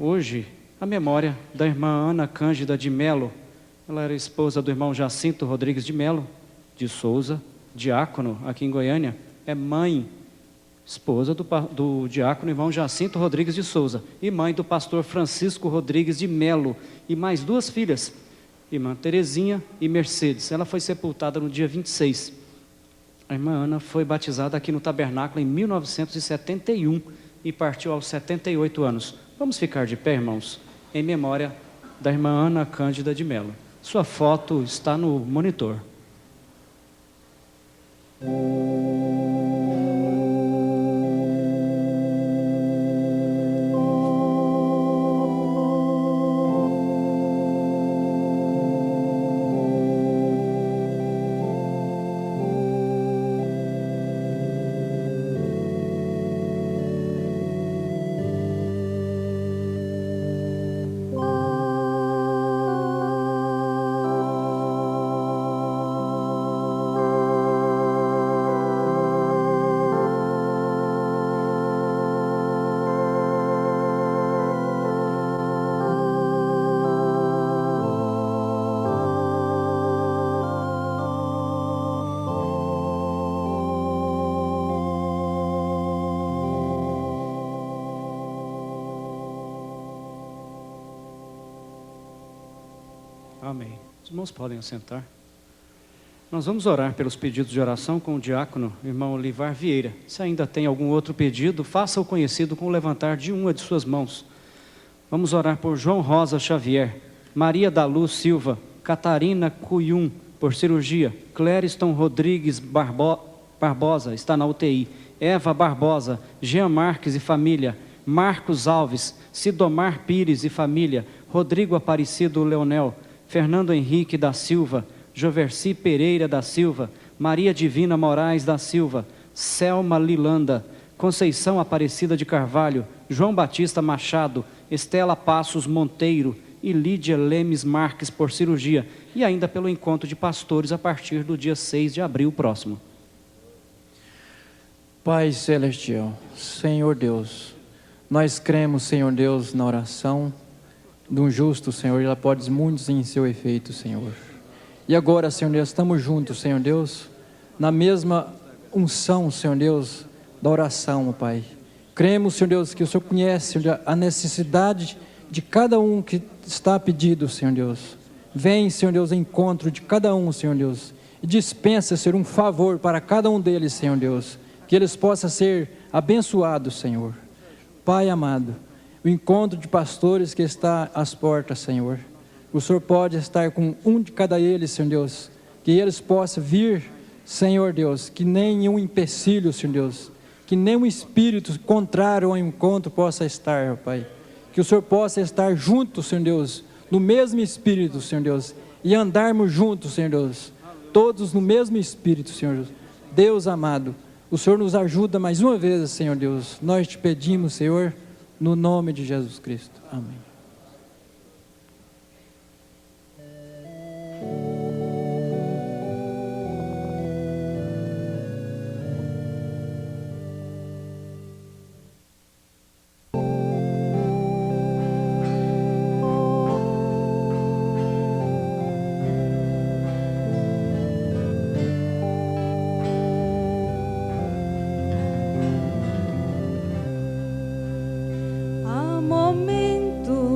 hoje a memória da irmã Ana Cândida de Melo. Ela era esposa do irmão Jacinto Rodrigues de Melo, de Souza, diácono aqui em Goiânia. É mãe, esposa do diácono irmão Jacinto Rodrigues de Souza e mãe do pastor Francisco Rodrigues de Melo. E mais duas filhas, irmã Terezinha e Mercedes. Ela foi sepultada no dia 26. A irmã Ana foi batizada aqui no tabernáculo em 1971 e partiu aos 78 anos. Vamos ficar de pé, irmãos, em memória da irmã Ana Cândida de Melo. Sua foto está no monitor. Amém. Os irmãos podem assentar. Nós vamos orar pelos pedidos de oração com o diácono, irmão Olivar Vieira. Se ainda tem algum outro pedido, faça-o conhecido com o levantar de uma de suas mãos. Vamos orar por João Rosa Xavier, Maria da Luz Silva, Catarina Cuyum, por cirurgia, Clériston Rodrigues Barbosa, está na UTI, Eva Barbosa, Jean Marques e família, Marcos Alves, Sidomar Pires e família, Rodrigo Aparecido Leonel, Fernando Henrique da Silva, Joverci Pereira da Silva, Maria Divina Moraes da Silva, Selma Lilanda, Conceição Aparecida de Carvalho, João Batista Machado, Estela Passos Monteiro e Lídia Lemes Marques por cirurgia, e ainda pelo encontro de pastores a partir do dia 6 de abril próximo. Pai Celestial, Senhor Deus, nós cremos, Senhor Deus, na oração de um justo, Senhor, ela pode muitos em seu efeito, Senhor. E agora, Senhor Deus, estamos juntos, Senhor Deus, na mesma unção, Senhor Deus, da oração, Pai. Cremos, Senhor Deus, que o Senhor conhece, Senhor Deus, a necessidade de cada um que está pedido, Senhor Deus. Vem, Senhor Deus, em encontro de cada um, Senhor Deus, e dispensa, Senhor, um favor para cada um deles, Senhor Deus, que eles possam ser abençoados, Senhor. Pai amado, o encontro de pastores que está às portas, Senhor. O Senhor pode estar com um de cada eles, Senhor Deus, que eles possam vir, Senhor Deus, que nenhum empecilho, Senhor Deus, que nenhum espírito contrário ao encontro possa estar, Pai. Que o Senhor possa estar junto, Senhor Deus, no mesmo espírito, Senhor Deus, e andarmos juntos, Senhor Deus, todos no mesmo espírito, Senhor Deus. Deus amado, o Senhor nos ajuda mais uma vez, Senhor Deus. Nós te pedimos, Senhor, no nome de Jesus Cristo. Amém. Há momentos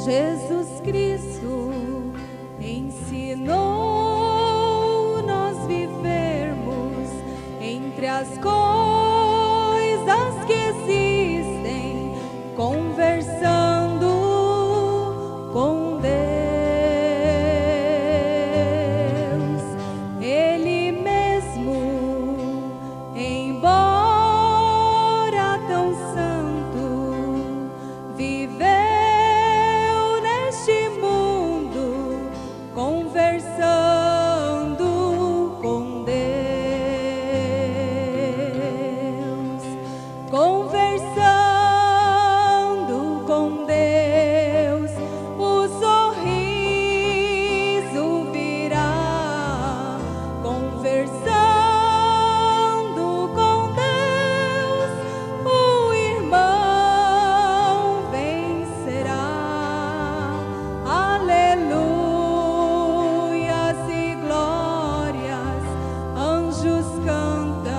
Jesus Cristo ensinou nós vivermos entre as coisas que existem, conversando com Deus. Ele mesmo, embora tão santo, viveu neste mundo, conversando com Deus, conversando com Deus. O sorriso virá, conversando com Deus, o irmão vencerá. Aleluias e glórias, anjos cantam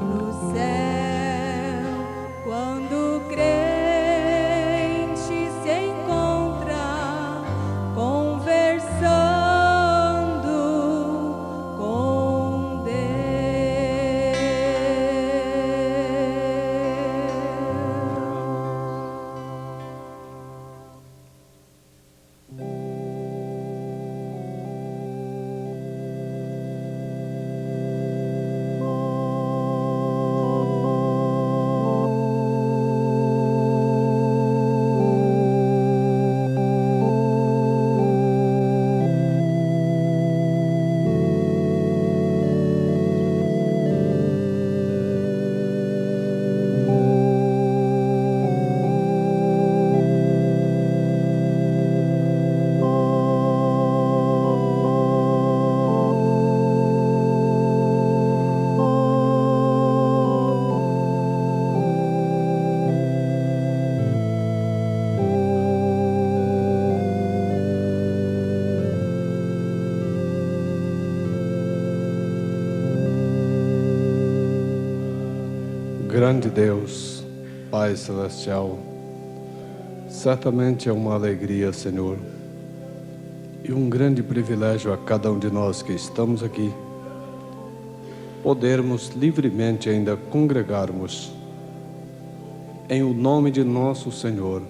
no céu quando o crente se encontra conversando com Grande Deus, Pai Celestial, certamente é uma alegria, Senhor, e um grande privilégio a cada um de nós que estamos aqui, podermos livremente ainda congregarmos em o nome de nosso Senhor,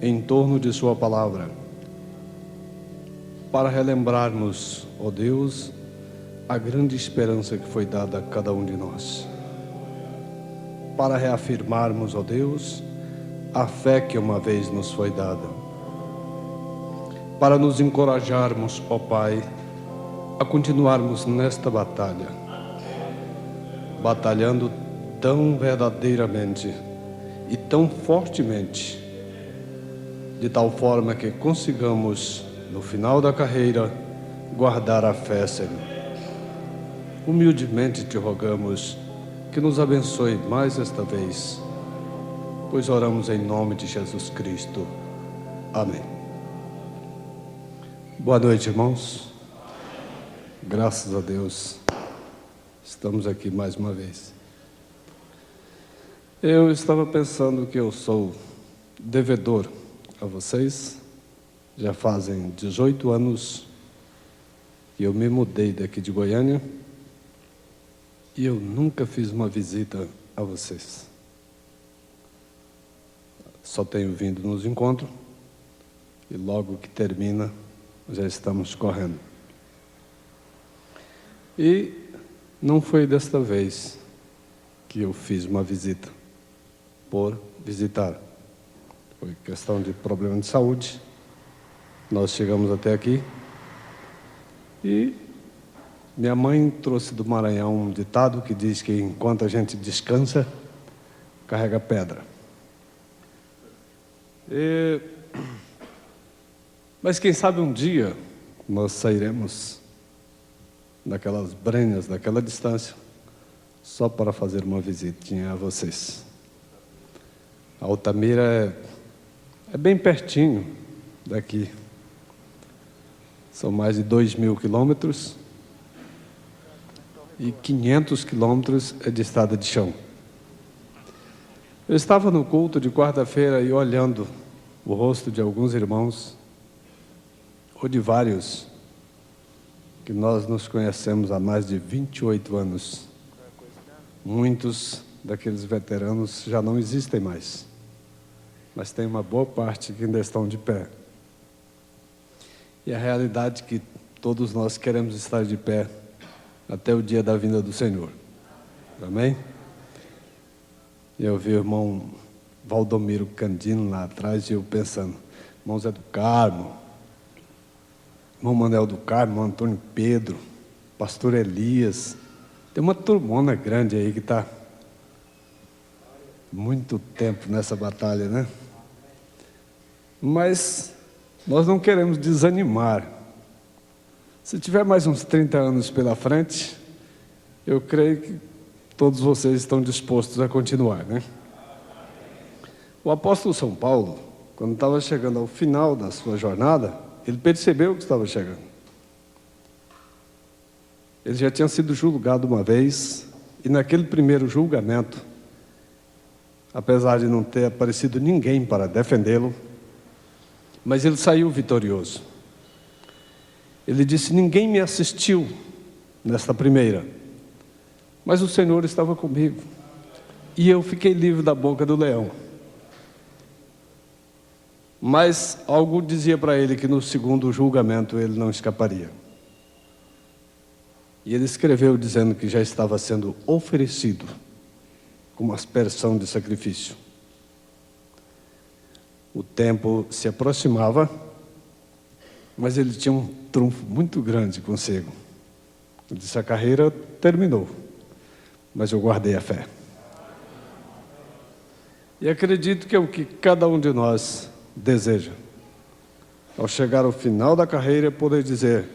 em torno de Sua Palavra, para relembrarmos, ó Deus, a grande esperança que foi dada a cada um de nós. Para reafirmarmos, ó Deus, a fé que uma vez nos foi dada. Para nos encorajarmos, ó Pai, a continuarmos nesta batalha. Batalhando tão verdadeiramente e tão fortemente, de tal forma que consigamos, no final da carreira, guardar a fé, Senhor. Humildemente te rogamos que nos abençoe mais esta vez, pois oramos em nome de Jesus Cristo. Amém. Boa noite, irmãos. Graças a Deus, estamos aqui mais uma vez. Eu estava pensando que eu sou devedor a vocês. Já fazem 18 anos que eu me mudei daqui de Goiânia e eu nunca fiz uma visita a vocês. Só tenho vindo nos encontros e logo que termina já estamos correndo. E não foi desta vez que eu fiz uma visita por visitar. Foi questão de problema de saúde. Nós chegamos até aqui e minha mãe trouxe do Maranhão um ditado que diz que enquanto a gente descansa, carrega pedra. Mas quem sabe um dia nós sairemos daquelas brenhas, daquela distância, só para fazer uma visitinha a vocês. Altamira é bem pertinho daqui. São mais de 2.000 quilômetros e 500 quilômetros é de estrada de chão. Eu estava no culto de quarta-feira e olhando o rosto de alguns irmãos, ou de vários, que nós nos conhecemos há mais de 28 anos. Muitos daqueles veteranos já não existem mais, mas tem uma boa parte que ainda estão de pé. E a realidade é que todos nós queremos estar de pé até o dia da vinda do Senhor. Amém? E eu vi o irmão Valdomiro Candino lá atrás e eu pensando, irmão Zé do Carmo, irmão Manuel do Carmo, irmão Antônio Pedro, pastor Elias, tem uma turmona grande aí que está muito tempo nessa batalha, né? Mas nós não queremos desanimar. Se tiver mais uns 30 anos pela frente, eu creio que todos vocês estão dispostos a continuar, né? O apóstolo São Paulo, quando estava chegando ao final da sua jornada, ele percebeu que estava chegando. Ele já tinha sido julgado uma vez, e naquele primeiro julgamento, apesar de não ter aparecido ninguém para defendê-lo, mas ele saiu vitorioso. Ele disse, ninguém me assistiu nesta primeira, mas o Senhor estava comigo, e eu fiquei livre da boca do leão. Mas algo dizia para ele que no segundo julgamento ele não escaparia. E ele escreveu dizendo que já estava sendo oferecido como aspersão de sacrifício. O tempo se aproximava, mas ele tinha um trunfo muito grande consigo. Ele disse, a carreira terminou, mas eu guardei a fé. E acredito que é o que cada um de nós deseja. Ao chegar ao final da carreira, poder dizer,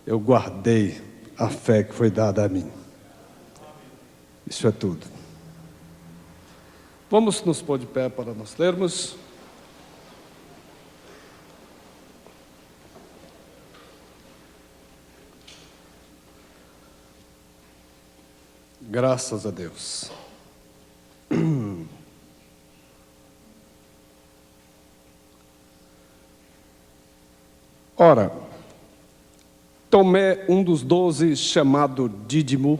eu guardei a fé que foi dada a mim. Isso é tudo. Vamos nos pôr de pé para nós lermos. Graças a Deus. Ora, Tomé, um dos 12, chamado Dídimo,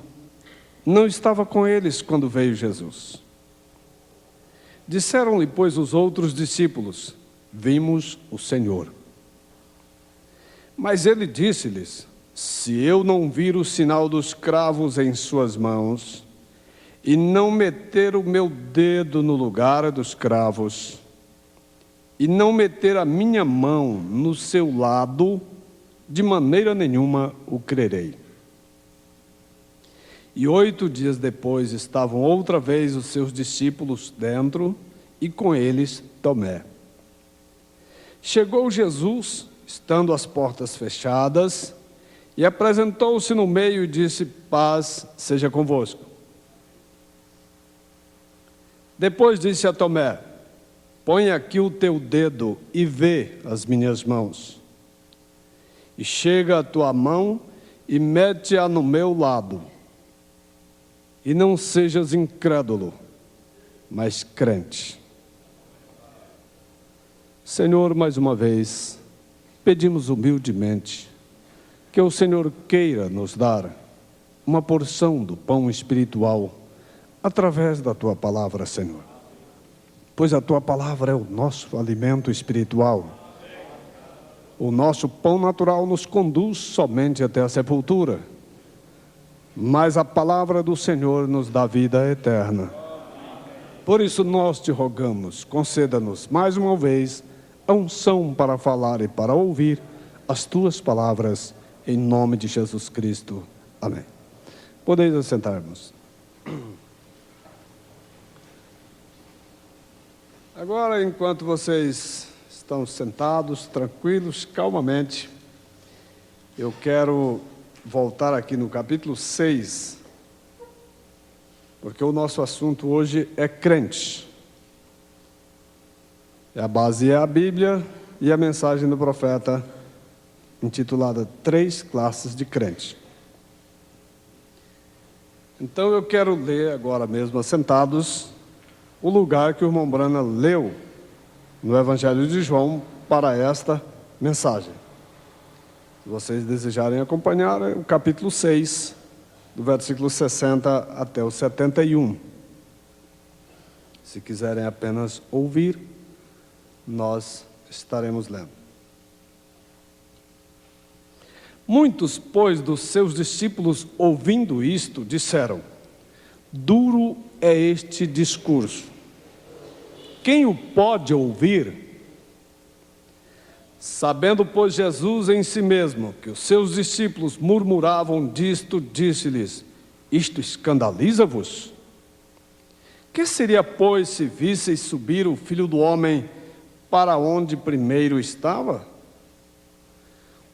não estava com eles quando veio Jesus. Disseram-lhe, pois, os outros discípulos, vimos o Senhor. Mas ele disse-lhes, se eu não vir o sinal dos cravos em suas mãos, e não meter o meu dedo no lugar dos cravos, e não meter a minha mão no seu lado, de maneira nenhuma o crerei. E 8 dias depois estavam outra vez os seus discípulos dentro, e com eles Tomé. Chegou Jesus, estando as portas fechadas, e apresentou-se no meio e disse, paz seja convosco. Depois disse a Tomé, põe aqui o teu dedo e vê as minhas mãos. E chega a tua mão e mete-a no meu lado. E não sejas incrédulo, mas crente. Senhor, mais uma vez, pedimos humildemente que o Senhor queira nos dar uma porção do pão espiritual através da Tua palavra, Senhor. Pois a Tua palavra é o nosso alimento espiritual. O nosso pão natural nos conduz somente até a sepultura, mas a palavra do Senhor nos dá vida eterna. Por isso nós te rogamos, conceda-nos mais uma vez a unção para falar e para ouvir as Tuas palavras, em nome de Jesus Cristo. Amém. Podeis assentar-nos. Agora, enquanto vocês estão sentados, tranquilos, calmamente, eu quero voltar aqui no capítulo 6, porque o nosso assunto hoje é crente. A base é a Bíblia e a mensagem do profeta, intitulada 3 classes de crente. Então eu quero ler agora mesmo, assentados, o lugar que o irmão Brana leu no Evangelho de João para esta mensagem. Se vocês desejarem acompanhar, é o capítulo 6, do versículo 60 até o 71. Se quiserem apenas ouvir, nós estaremos lendo. Muitos, pois, dos seus discípulos, ouvindo isto, disseram: duro é este discurso. Quem o pode ouvir? Sabendo, pois, Jesus em si mesmo que os seus discípulos murmuravam disto, disse-lhes: isto escandaliza-vos? Que seria, pois, se visseis subir o Filho do Homem para onde primeiro estava?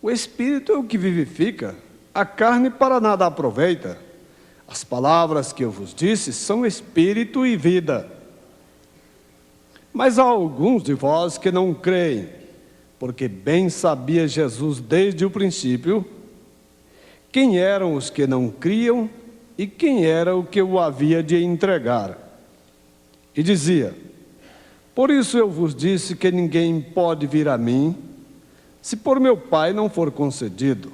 O Espírito é o que vivifica, a carne para nada aproveita. As palavras que eu vos disse são Espírito e vida. Mas há alguns de vós que não creem, porque bem sabia Jesus desde o princípio quem eram os que não criam e quem era o que o havia de entregar. E dizia: por isso eu vos disse que ninguém pode vir a mim, se por meu Pai não for concedido.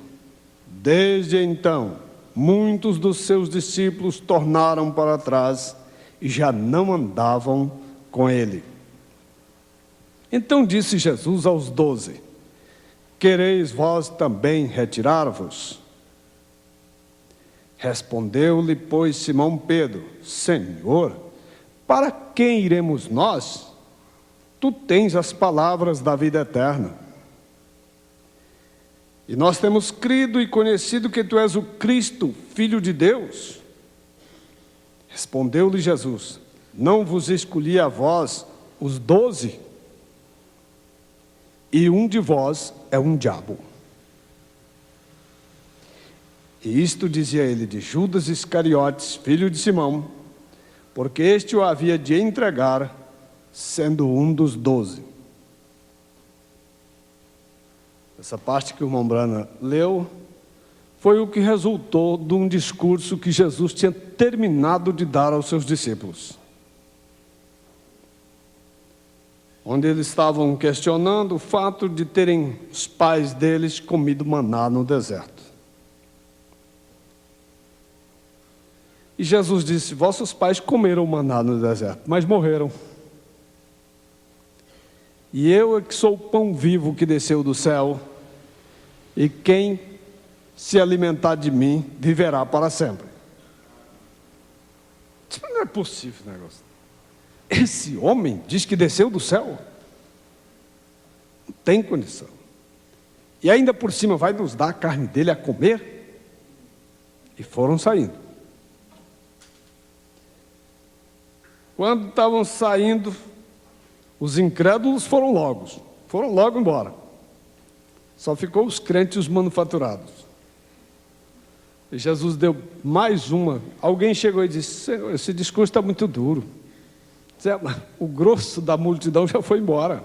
Desde então, muitos dos seus discípulos tornaram para trás e já não andavam com ele. Então disse Jesus aos 12: quereis vós também retirar-vos? Respondeu-lhe, pois, Simão Pedro: Senhor, para quem iremos nós? Tu tens as palavras da vida eterna. E nós temos crido e conhecido que tu és o Cristo, Filho de Deus. Respondeu-lhe Jesus: não vos escolhi a vós, os 12? E um de vós é um diabo. E isto dizia ele de Judas Iscariotes, filho de Simão, porque este o havia de entregar, sendo um dos 12. Essa parte que o irmão Brana leu foi o que resultou de um discurso que Jesus tinha terminado de dar aos seus discípulos, onde eles estavam questionando o fato de terem os pais deles comido maná no deserto. E Jesus disse: vossos pais comeram maná no deserto, mas morreram. E eu é que sou o pão vivo que desceu do céu, e quem se alimentar de mim viverá para sempre. Isso não é possível esse negócio. Esse homem diz que desceu do céu? Não tem condição. E ainda por cima vai nos dar a carne dele a comer? E foram saindo. Quando estavam saindo, os incrédulos foram logo embora. Só ficou os crentes e os manufaturados. E Jesus deu mais uma. Alguém chegou e disse: Senhor, esse discurso está muito duro. O grosso da multidão já foi embora.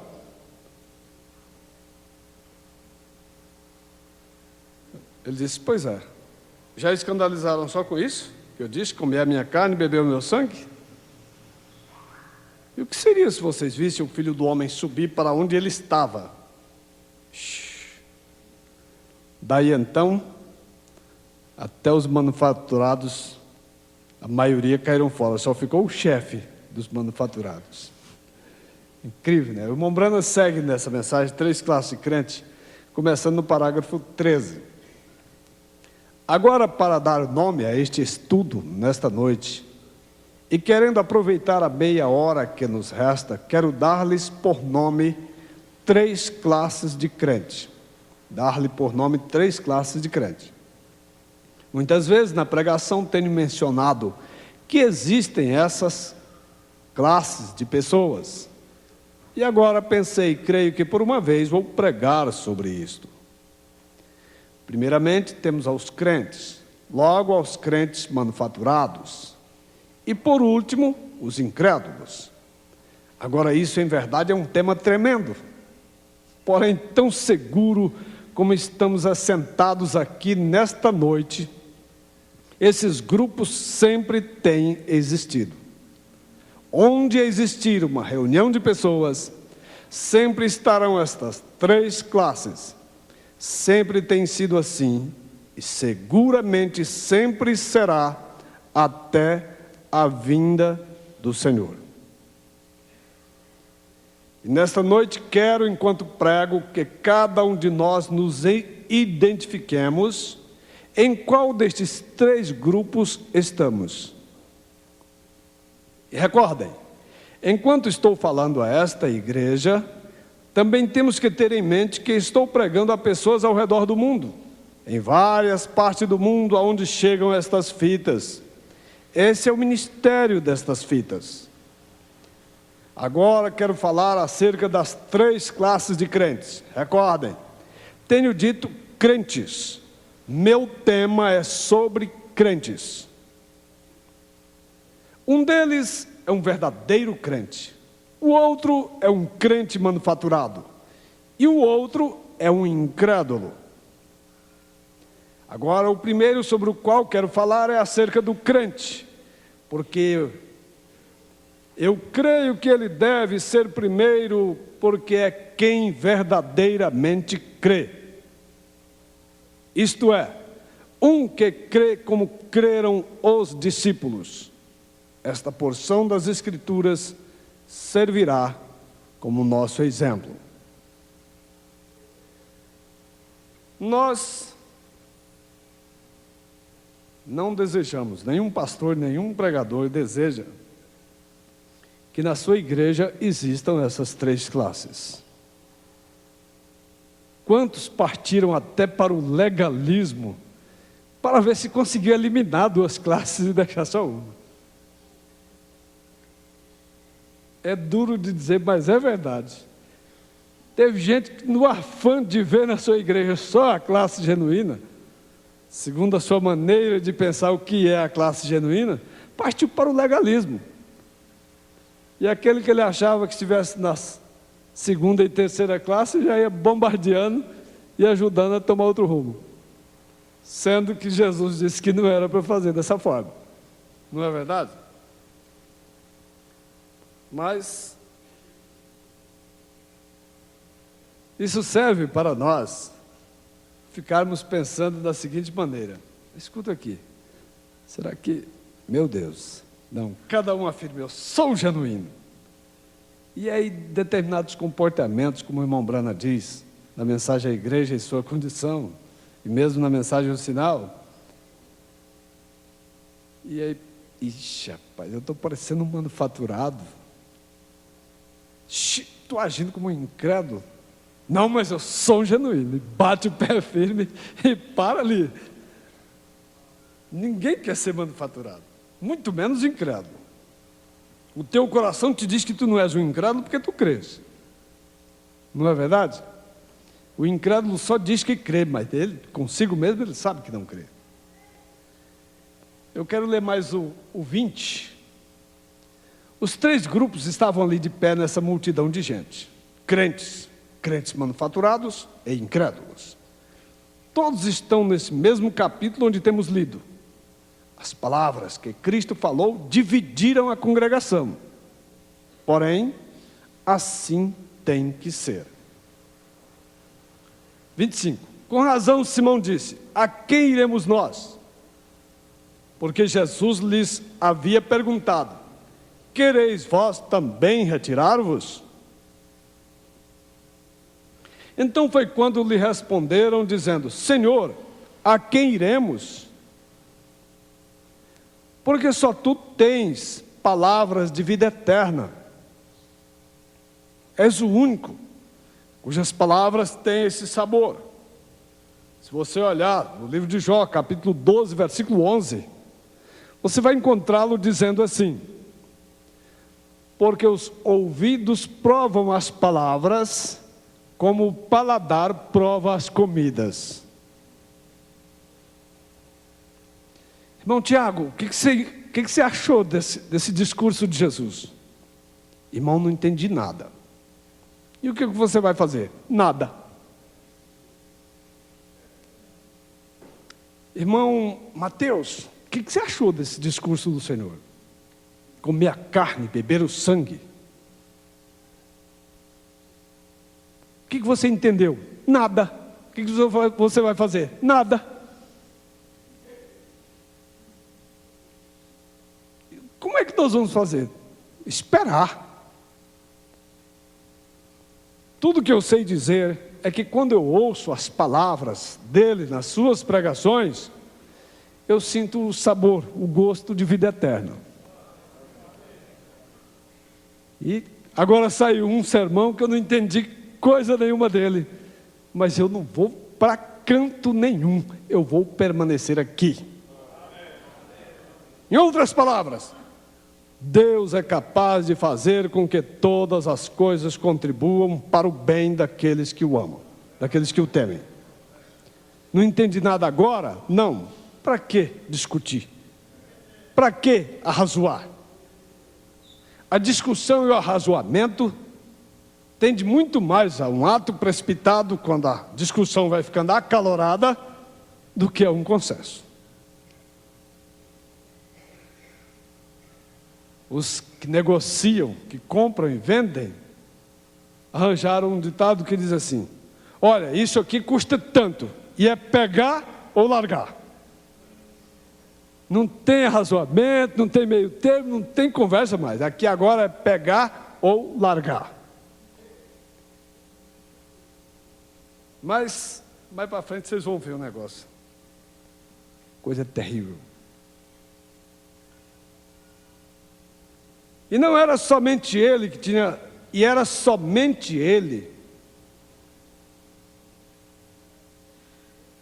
Ele disse: pois é, já escandalizaram só com isso? Que eu disse, comer a minha carne e beber o meu sangue? E o que seria se vocês vissem o Filho do Homem subir para onde ele estava? Daí então, até os manufaturados, a maioria caíram fora, só ficou o chefe dos manufaturados. Incrível, né? O irmão Brana segue nessa mensagem 3 classes de crente, começando no parágrafo 13. Agora, para dar nome a este estudo nesta noite, e querendo aproveitar a meia hora que nos resta, quero dar-lhes por nome 3 classes de crente. Dar-lhe por nome 3 classes de crente. Muitas vezes na pregação tenho mencionado que existem essas classes de pessoas. E agora pensei, creio que por uma vez vou pregar sobre isto. Primeiramente temos aos crentes, logo aos crentes manufaturados. E por último, os incrédulos. Agora isso em verdade é um tema tremendo, porém tão seguro como estamos assentados aqui nesta noite, esses grupos sempre têm existido. onde existir uma reunião de pessoas, sempre estarão estas 3 classes. Sempre tem sido assim e seguramente sempre será até a vinda do Senhor. E nesta noite quero, enquanto prego, que cada um de nós nos identifiquemos em qual destes 3 grupos estamos. E recordem, enquanto estou falando a esta igreja, também temos que ter em mente que estou pregando a pessoas ao redor do mundo, em várias partes do mundo aonde chegam estas fitas. Esse é o ministério destas fitas. Agora quero falar acerca das 3 classes de crentes. Recordem, tenho dito crentes. Meu tema é sobre crentes. Um deles é um verdadeiro crente. O outro é um crente manufaturado. E o outro é um incrédulo. Agora, o primeiro sobre o qual quero falar é acerca do crente. Porque eu creio que ele deve ser primeiro, porque é quem verdadeiramente crê. Isto é, um que crê como creram os discípulos. Esta porção das Escrituras servirá como nosso exemplo. Nós não desejamos, nenhum pastor, nenhum pregador deseja que na sua igreja existam essas 3 classes. Quantos partiram até para o legalismo para ver se conseguia eliminar 2 classes e deixar só uma? É duro de dizer, mas é verdade. Teve gente que, no afã de ver na sua igreja só a classe genuína, segundo a sua maneira de pensar o que é a classe genuína, partiu para o legalismo. E aquele que ele achava que estivesse na 2ª e 3ª classe já ia bombardeando e ajudando a tomar outro rumo. Sendo que Jesus disse que não era para fazer dessa forma. Não é verdade? Mas isso serve para nós ficarmos pensando da seguinte maneira. Escuta aqui. Será que, meu Deus, não, cada um afirma, eu sou genuíno. E aí determinados comportamentos, como o irmão Brana diz, na mensagem à igreja e sua condição, e mesmo na mensagem ao sinal. E aí, ixi, rapaz, eu estou parecendo um manufaturado. Estou agindo como um incrédulo. Não, mas eu sou um genuíno. E bate o pé firme e para ali. Ninguém quer ser manufaturado, muito menos incrédulo. O teu coração te diz que tu não és um incrédulo porque tu crês. Não é verdade? O incrédulo só diz que crê, mas ele, consigo mesmo, ele sabe que não crê. Eu quero ler mais o 20. Os 3 grupos estavam ali de pé nessa multidão de gente. Crentes, crentes manufaturados e incrédulos. Todos estão nesse mesmo capítulo onde temos lido. As palavras que Cristo falou dividiram a congregação. Porém, assim tem que ser. 25. Com razão Simão disse, a quem iremos nós? Porque Jesus lhes havia perguntado, quereis vós também retirar-vos? Então foi quando lhe responderam, dizendo, Senhor, a quem iremos? Porque só tu tens palavras de vida eterna. És o único cujas palavras têm esse sabor. Se você olhar no livro de Jó, capítulo 12, versículo 11, você vai encontrá-lo dizendo assim, porque os ouvidos provam as palavras, como o paladar prova as comidas. Irmão Tiago, o que você achou desse discurso de Jesus? Irmão, não entendi nada. E o que você vai fazer? Nada. Irmão Mateus, o que você achou desse discurso do Senhor? comer a carne, beber o sangue. O que você entendeu? Nada. O que você vai fazer? Nada. Como é que nós vamos fazer? Esperar. Tudo que eu sei dizer é que quando eu ouço as palavras dele nas suas pregações, eu sinto o sabor, o gosto de vida eterna. E agora saiu um sermão que eu não entendi coisa nenhuma dele, mas eu não vou para canto nenhum, eu vou permanecer aqui. Em outras palavras, Deus é capaz de fazer com que todas as coisas contribuam para o bem daqueles que o amam, daqueles que o temem. Não entendi nada agora? Não. Para que discutir? Para que arrazoar? A discussão e o arrazoamento tende muito mais a um ato precipitado, quando a discussão vai ficando acalorada, do que a um consenso. Os que negociam, que compram e vendem, arranjaram um ditado que diz assim: olha, isso aqui custa tanto, e é pegar ou largar. Não tem razoamento, não tem meio termo, não tem conversa mais. Aqui agora é pegar ou largar. Mas mais para frente vocês vão ver o negócio. Coisa terrível. E não era somente ele que tinha, e era somente ele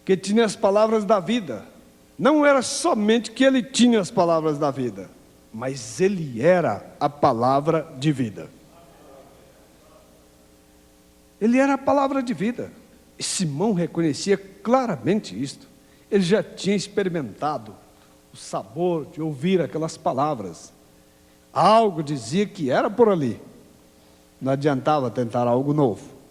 que tinha as palavras da vida. Não era somente que ele tinha as palavras da vida, mas ele era a palavra de vida. Ele era a palavra de vida. E Simão reconhecia claramente isto. Ele já tinha experimentado o sabor de ouvir aquelas palavras. Algo dizia que era por ali. Não adiantava tentar algo novo.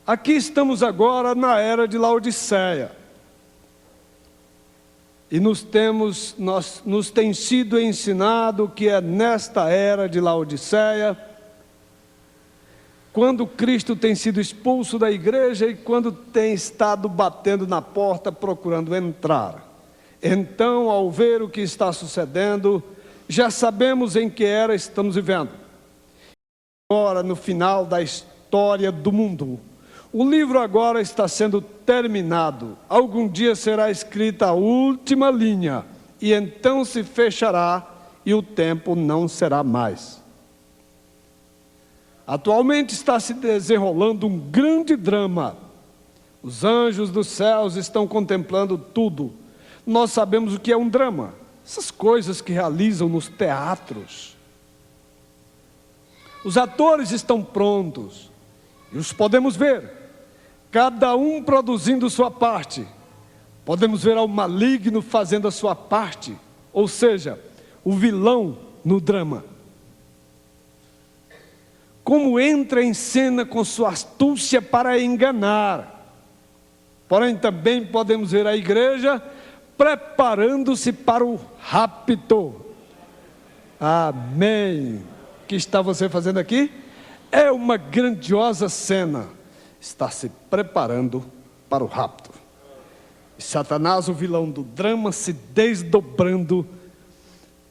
Aqui estamos agora na era de Laodiceia. E nos tem sido ensinado que é nesta era de Laodiceia, quando Cristo tem sido expulso da igreja e quando tem estado batendo na porta procurando entrar. Então, ao ver o que está sucedendo, já sabemos em que era estamos vivendo. Agora, no final da história do mundo, o livro agora está sendo terminado. Algum dia será escrita a última linha, e então se fechará, e o tempo não será mais. Atualmente está se desenrolando um grande drama. Os anjos dos céus estão contemplando tudo. Nós sabemos o que é um drama. Essas coisas que realizam nos teatros. Os atores estão prontos. E os podemos ver. Cada um produzindo sua parte. Podemos ver ao maligno fazendo a sua parte. Ou seja, o vilão no drama. Como entra em cena com sua astúcia para enganar. Porém, também podemos ver a igreja preparando-se para o rapto. Amém. O que está você fazendo aqui? É uma grandiosa cena. Está se preparando para o rapto. E Satanás, o vilão do drama, se desdobrando,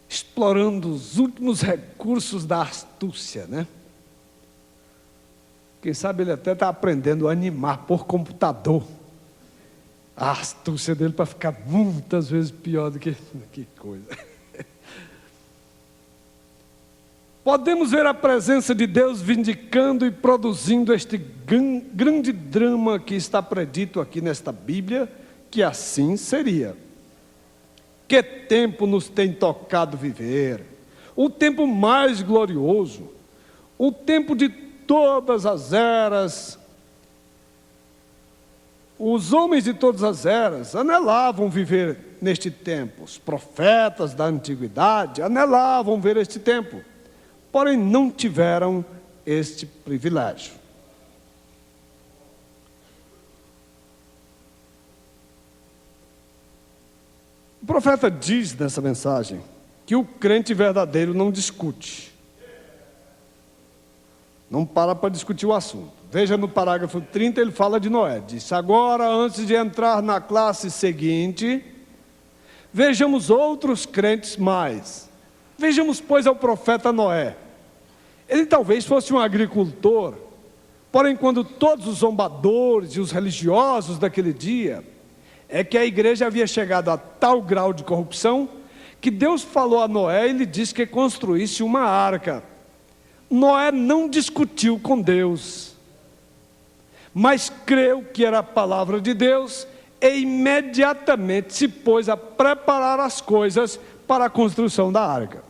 explorando os últimos recursos da astúcia, né? Quem sabe ele até está aprendendo a animar por computador a astúcia dele para ficar muitas vezes pior do que coisa. Podemos ver a presença de Deus vindicando e produzindo este grande drama que está predito aqui nesta Bíblia, que assim seria. Que tempo nos tem tocado viver? O tempo mais glorioso, o tempo de todas as eras. Os homens de todas as eras anelavam viver neste tempo. Os profetas da antiguidade anelavam ver este tempo, porém não tiveram este privilégio. O profeta diz nessa mensagem que o crente verdadeiro não discute. Não para discutir o assunto. Veja no parágrafo 30, ele fala de Noé. Diz: agora, antes de entrar na classe seguinte, vejamos outros crentes mais. Vejamos, pois, ao profeta Noé. Ele talvez fosse um agricultor, porém, quando todos os zombadores e os religiosos daquele dia, é que a igreja havia chegado a tal grau de corrupção, que Deus falou a Noé e lhe disse que construísse uma arca. Noé não discutiu com Deus, mas creu que era a palavra de Deus e imediatamente se pôs a preparar as coisas para a construção da arca.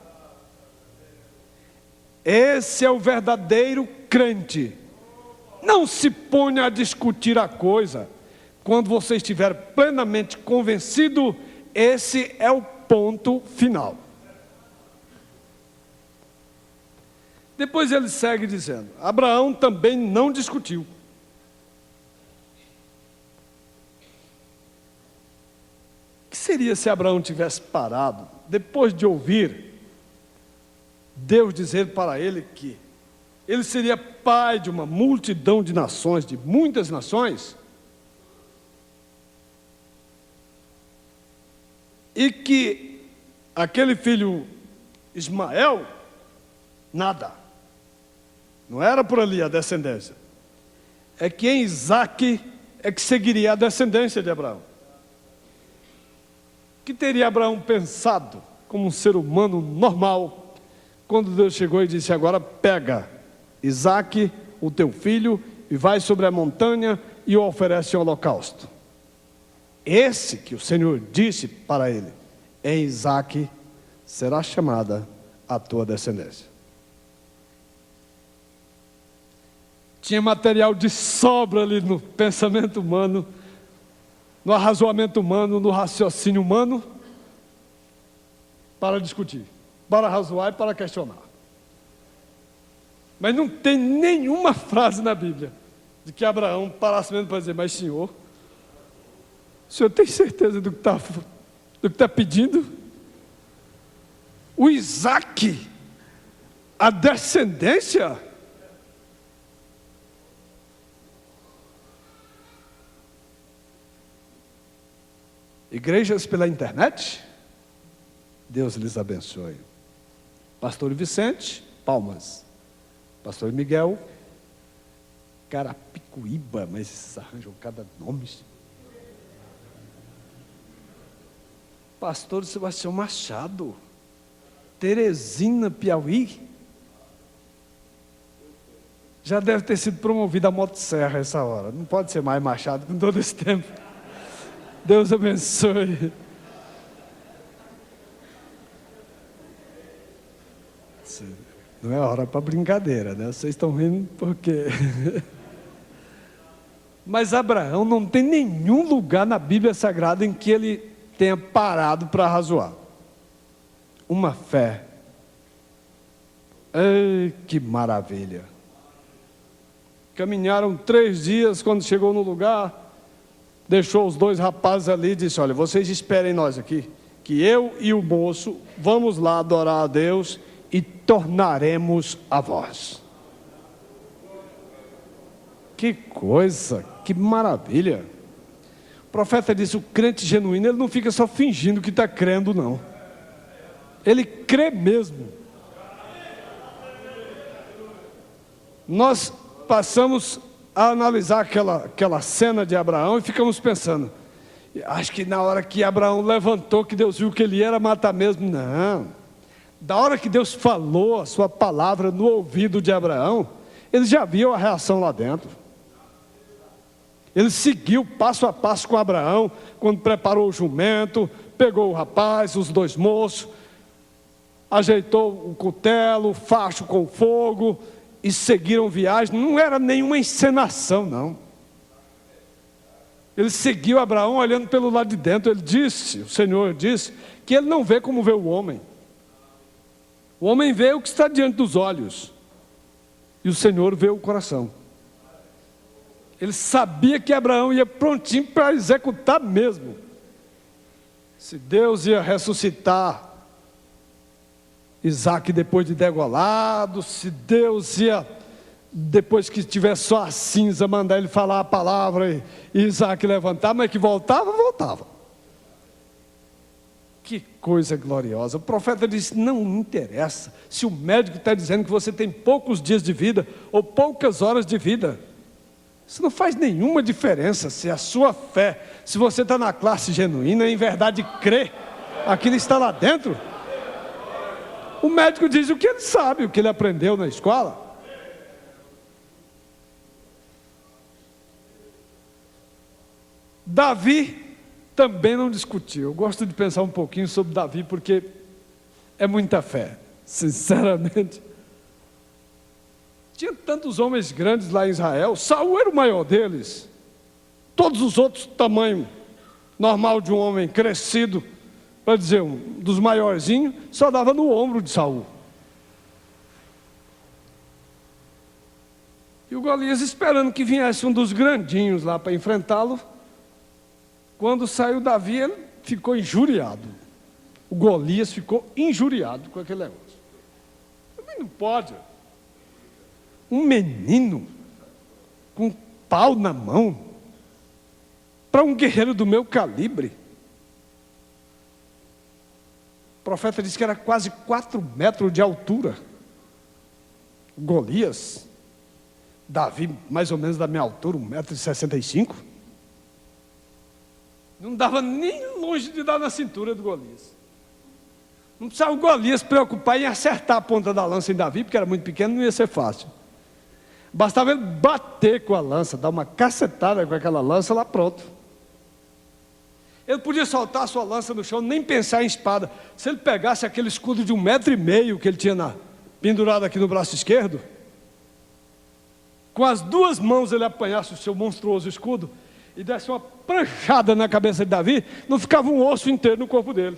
Esse é o verdadeiro crente. Não se ponha a discutir a coisa. Quando você estiver plenamente convencido, esse é o ponto final. Depois ele segue dizendo: Abraão também não discutiu. O que seria se Abraão tivesse parado, depois de ouvir Deus dizer para ele que ele seria pai de uma multidão de nações, de muitas nações, e que aquele filho Ismael, nada, não era por ali a descendência, é que em Isaque é que seguiria a descendência de Abraão. O que teria Abraão pensado como um ser humano normal, quando Deus chegou e disse: agora pega Isaque, o teu filho, e vai sobre a montanha e o oferece em holocausto? Esse que o Senhor disse para ele: em Isaque será chamada a tua descendência. Tinha material de sobra ali no pensamento humano, no arrazoamento humano, no raciocínio humano, para discutir, para razoar e para questionar. Mas não tem nenhuma frase na Bíblia de que Abraão parasse mesmo para dizer: mas Senhor, o Senhor tem certeza do que está pedindo? O Isaque, a descendência? Igrejas pela internet? Deus lhes abençoe. Pastor Vicente, palmas. Pastor Miguel, Carapicuíba, mas eles arranjam cada nome. Pastor Sebastião Machado, Teresina, Piauí. Já deve ter sido promovido a motosserra essa hora. Não pode ser mais Machado com todo esse tempo. Deus abençoe. Não é hora para brincadeira, né? Vocês estão rindo porque... Mas Abraão não tem nenhum lugar na Bíblia Sagrada em que ele tenha parado para razoar. Uma fé. Ei, que maravilha. Caminharam 3 dias, quando chegou no lugar, deixou os 2 rapazes ali e disse: olha, vocês esperem nós aqui, que eu e o moço vamos lá adorar a Deus e tornaremos a vós. Que coisa, que maravilha. O profeta disse: o crente genuíno, ele não fica só fingindo que está crendo, não. Ele crê mesmo. Nós passamos a analisar aquela cena de Abraão e ficamos pensando: acho que na hora que Abraão levantou, que Deus viu que ele ia matar mesmo. Não. Da hora que Deus falou a sua palavra no ouvido de Abraão, ele já viu a reação lá dentro. Ele seguiu passo a passo com Abraão, quando preparou o jumento, pegou o rapaz, os 2 moços, ajeitou o cutelo, o facho com fogo, e seguiram viagem. Não era nenhuma encenação, não. Ele seguiu Abraão olhando pelo lado de dentro. Ele disse, o Senhor disse, que ele não vê como vê o homem. O homem vê o que está diante dos olhos, e o Senhor vê o coração. Ele sabia que Abraão ia prontinho para executar mesmo. se Deus ia ressuscitar Isaac depois de degolado, se Deus ia, depois que tivesse só a cinza, mandar ele falar a palavra e Isaac levantar, mas que voltava, voltava. Que coisa gloriosa. O profeta disse, não interessa se o médico está dizendo que você tem poucos dias de vida ou poucas horas de vida. Isso não faz nenhuma diferença se a sua fé, se você está na classe genuína, em verdade crê, aquilo está lá dentro. O médico diz o que ele sabe, o que ele aprendeu na escola. Davi também não discutiu. Eu gosto de pensar um pouquinho sobre Davi, porque é muita fé, sinceramente. Tinha tantos homens grandes lá em Israel, Saul era o maior deles. Todos os outros, tamanho normal de um homem crescido, para dizer, um dos maiorzinhos, só dava no ombro de Saul. E o Golias esperando que viesse um dos grandinhos lá para enfrentá-lo. Quando saiu Davi, ele ficou injuriado. O Golias ficou injuriado com aquele negócio. Também não pode. Um menino com um pau na mão, para um guerreiro do meu calibre. O profeta disse que era quase 4 metros de altura. Golias, Davi mais ou menos da minha altura, 1,65 m. Não dava nem longe de dar na cintura do Golias. Não precisava o Golias se preocupar em acertar a ponta da lança em Davi, porque era muito pequeno, não ia ser fácil. Bastava ele bater com a lança, dar uma cacetada com aquela lança, lá pronto. Ele podia soltar a sua lança no chão, nem pensar em espada. Se ele pegasse aquele escudo de 1,5 m que ele tinha pendurado aqui no braço esquerdo, com as 2 mãos ele apanhasse o seu monstruoso escudo e desse uma pranchada na cabeça de Davi, não ficava um osso inteiro no corpo dele.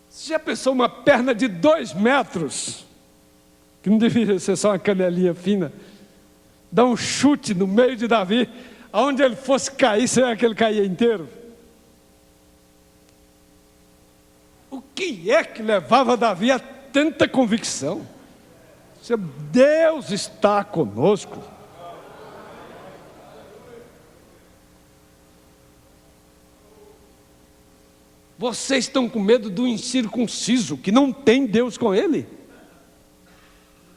Você já pensou uma perna de 2 metros, que não deveria ser só uma canelinha fina, dar um chute no meio de Davi, aonde ele fosse cair, será que ele caía inteiro? O que é que levava Davi a tanta convicção? Deus está conosco. Vocês estão com medo do incircunciso, que não tem Deus com ele?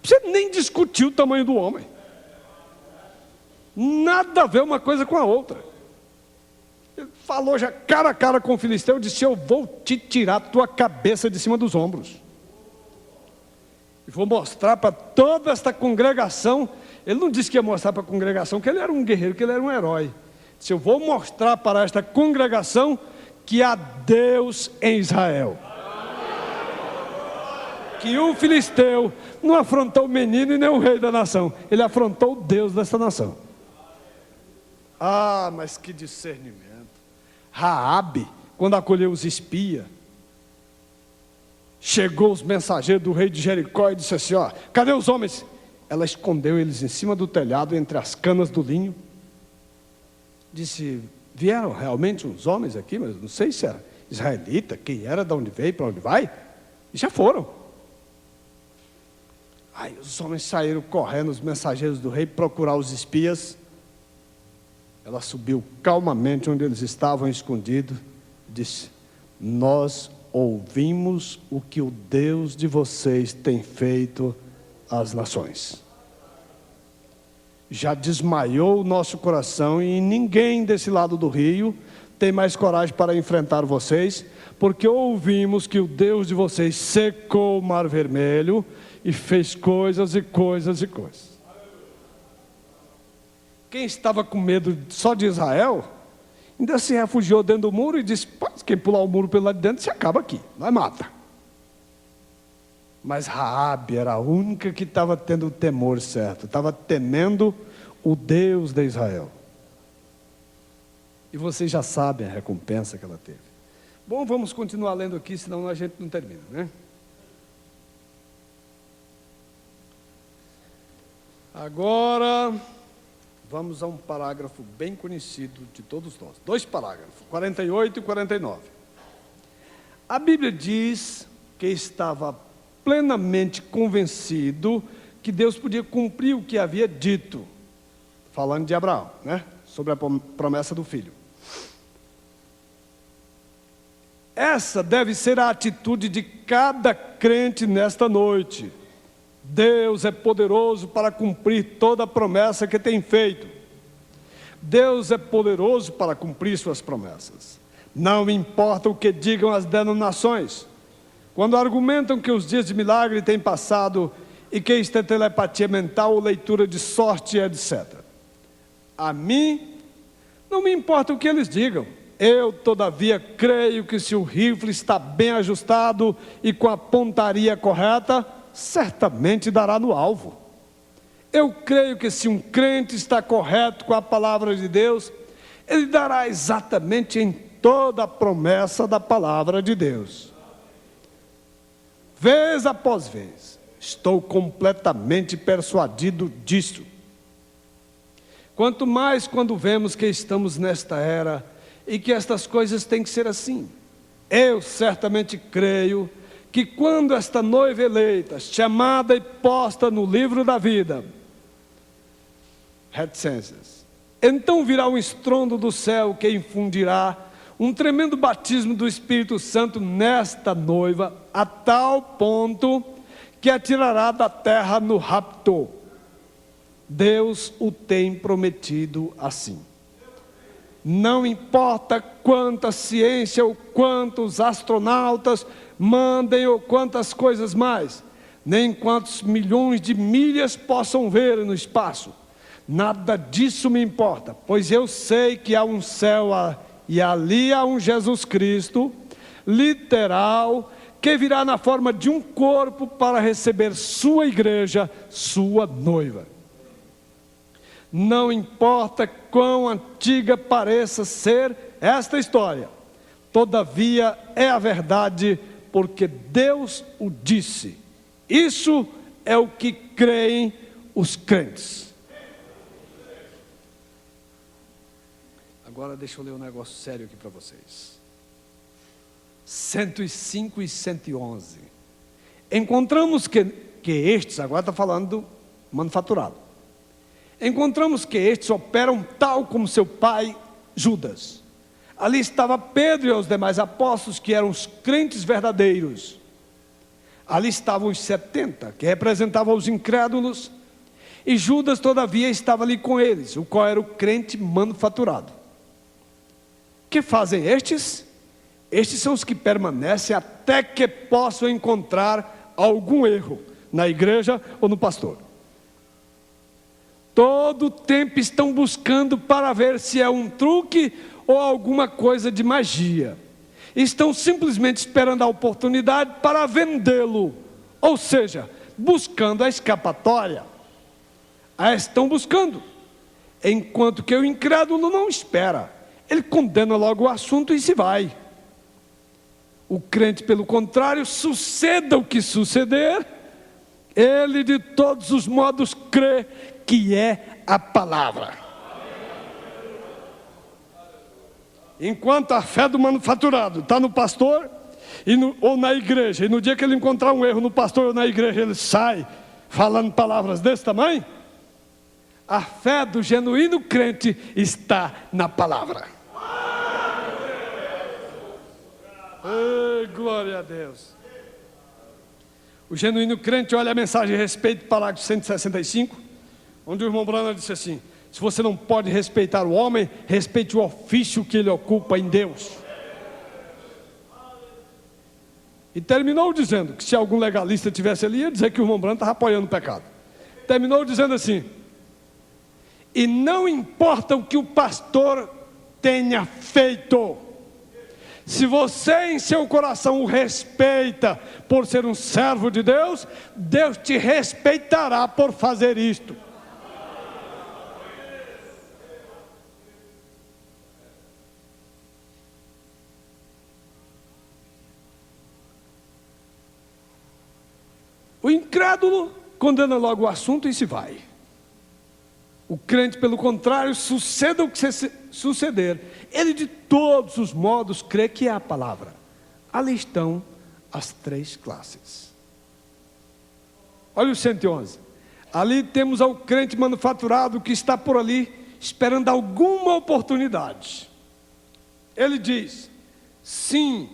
Você nem discutiu o tamanho do homem. Nada a ver uma coisa com a outra. Ele falou já cara a cara com o filisteu, disse, eu vou te tirar a tua cabeça de cima dos ombros. E vou mostrar para toda esta congregação. Ele não disse que ia mostrar para a congregação que ele era um guerreiro, que ele era um herói. Disse, eu vou mostrar para esta congregação que há Deus em Israel. Que o filisteu não afrontou o menino e nem o rei da nação. Ele afrontou o Deus dessa nação. Ah, mas que discernimento. Raabe, quando acolheu os espias, chegou os mensageiros do rei de Jericó e disse assim, ó, cadê os homens? Ela escondeu eles em cima do telhado, entre as canas do linho. Disse, vieram realmente uns homens aqui, mas não sei se era israelita, quem era, de onde veio, para onde vai. E já foram. Aí os homens saíram correndo, os mensageiros do rei, procurar os espias. Ela subiu calmamente onde eles estavam escondidos, disse, nós ouvimos o que o Deus de vocês tem feito às nações. Já desmaiou o nosso coração e ninguém desse lado do rio tem mais coragem para enfrentar vocês, porque ouvimos que o Deus de vocês secou o Mar Vermelho e fez coisas e coisas e coisas. Quem estava com medo só de Israel, ainda se refugiou dentro do muro e disse, quem pular o muro pelo lado de dentro se acaba aqui, nós mata. Mas Raabe era a única que estava tendo o temor certo, estava temendo o Deus de Israel. E vocês já sabem a recompensa que ela teve. Bom, vamos continuar lendo aqui, senão a gente não termina, né? Agora, vamos a um parágrafo bem conhecido de todos nós. 2 parágrafos, 48 e 49. A Bíblia diz que estava plenamente convencido que Deus podia cumprir o que havia dito, falando de Abraão, né? Sobre a promessa do filho. Essa deve ser a atitude de cada crente nesta noite. Deus é poderoso para cumprir toda a promessa que tem feito. Deus é poderoso para cumprir suas promessas. Não importa o que digam as denominações. Quando argumentam que os dias de milagre têm passado e que isto é telepatia mental ou leitura de sorte, etc. A mim, não me importa o que eles digam. Eu, todavia, creio que se o rifle está bem ajustado e com a pontaria correta, certamente dará no alvo. Eu creio que se um crente está correto com a palavra de Deus, ele dará exatamente em toda a promessa da palavra de Deus. Vez após vez, estou completamente persuadido disso. Quanto mais quando vemos que estamos nesta era e que estas coisas têm que ser assim. Eu certamente creio que quando esta noiva eleita, chamada e posta no livro da vida, reticências, então virá um estrondo do céu que infundirá um tremendo batismo do Espírito Santo nesta noiva, a tal ponto que a tirará da terra no rapto. Deus o tem prometido assim. Não importa quanta ciência ou quantos astronautas mandem ou quantas coisas mais, nem quantos milhões de milhas possam ver no espaço. Nada disso me importa, pois eu sei que há um céu e ali há um Jesus Cristo, literal, que virá na forma de um corpo para receber sua igreja, sua noiva. Não importa quão antiga pareça ser esta história, todavia é a verdade, porque Deus o disse. Isso é o que creem os crentes. Agora deixa eu ler um negócio sério aqui para vocês. 105 e 111. Encontramos que estes, agora está falando do manufaturado. Encontramos que estes operam tal como seu pai Judas. Ali estava Pedro e os demais apóstolos, que eram os crentes verdadeiros. Ali estavam os 70, que representavam os incrédulos. E Judas, todavia, estava ali com eles, o qual era o crente manufaturado. O que fazem estes? Estes são os que permanecem até que possam encontrar algum erro na igreja ou no pastor. Todo o tempo estão buscando para ver se é um truque ou alguma coisa de magia. Estão simplesmente esperando a oportunidade para vendê-lo, ou seja, buscando a escapatória. Estão buscando, enquanto que o incrédulo não espera. Ele condena logo o assunto e se vai. O crente, pelo contrário, suceda o que suceder, ele de todos os modos crê que é a palavra. Enquanto a fé do manufaturado está no pastor ou na igreja, e no dia que ele encontrar um erro no pastor ou na igreja, ele sai falando palavras desse tamanho, a fé do genuíno crente está na palavra. Ei, glória a Deus. O genuíno crente olha a mensagem a respeito, parágrafo 165, onde o irmão Branham disse assim: se você não pode respeitar o homem, respeite o ofício que ele ocupa em Deus. E terminou dizendo que se algum legalista tivesse ali, ia dizer que o irmão Branham estava apoiando o pecado. Terminou dizendo assim: e não importa o que o pastor tenha feito, se você em seu coração o respeita por ser um servo de Deus, Deus te respeitará por fazer isto. O incrédulo condena logo o assunto e se vai. O crente, pelo contrário, suceda o que suceder, ele de todos os modos crê que é a palavra. Ali estão as 3 classes. Olha o 111. Ali temos ao crente manufaturado que está por ali esperando alguma oportunidade. Ele diz: sim,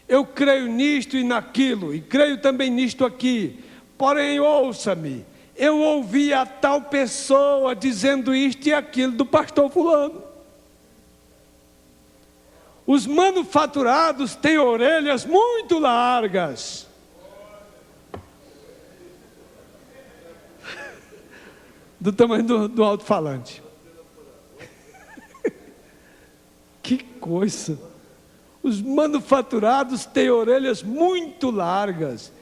eu creio nisto e naquilo, e creio também nisto aqui, porém ouça-me, eu ouvi a tal pessoa dizendo isto e aquilo do pastor fulano. Os manufaturados têm orelhas muito largas. Do tamanho do alto-falante. Que coisa! Os manufaturados têm orelhas muito largas,